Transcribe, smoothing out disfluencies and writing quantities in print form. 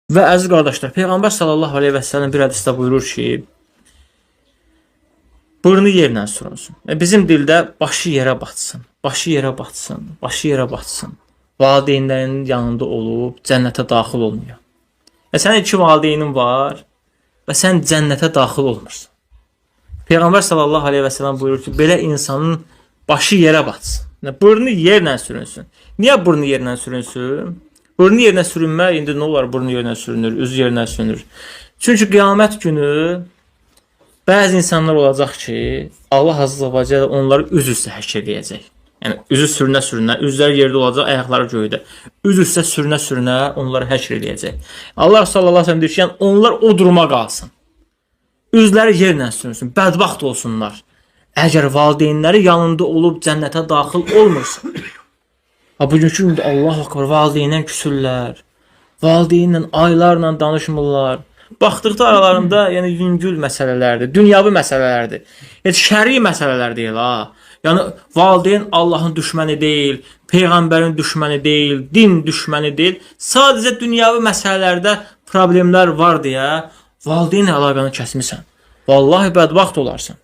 Və əziz qardaşlar, Peyğəmbər sallallahu aleyhi və səlləm bir hədisdə buyurur ki, burnu yerlə sürünsün. Bizim dildə başı yerə batsın, başı yerə batsın, başı yerə batsın. Valideynlərinin yanında olub cənnətə daxil olmuyor. Sənin 2 valideynin var və sən cənnətə daxil olmursan. Peyğəmbər sallallahu aleyhi və səlləm buyurur ki, belə insanın başı yerə batsın. Burnu yerlə sürünsün. Niyə burnu yerlə sürünsün? Burnu yerinə sürünmək, indi nə olar burnu yerinə sürünür, üzü yerinə sürünür. Çünki qiyamət günü bəzi insanlar olacaq ki, Allah azza və cəllə onları üz üstə həşr edəcək. Yəni üzü sürünə-sürünə, üzləri yerdə olacaq, ayaqları göydə. Üz üstə sürünə-sürünə onları həşr edəcək. Allah sallallahu əleyhi və səlləm deyir ki, yəni onlar o duruma qalsın. Üzləri yerlə sürünsün, bədbəxt olsunlar. Əgər valideynləri yanında olub cənnətə daxil olmursa. Bugünkü gündə Allah akbar, valideynlə küsürlər. Valideynlə aylarla danışmırlar. Baxdıqda aralarında yəni yüngül məsələlərdir, dünyavi məsələlərdir. Yəni şəri məsələlər deyil ha. Yəni valideyn Allahın düşməni deyil, peyğəmbərin düşməni deyil, din düşməni deyil. Sadəcə dünyavi məsələlərdə problemlər var deyə valideynlə əlaqəni kəsmisən. Vallahi bədbəxt olarsan.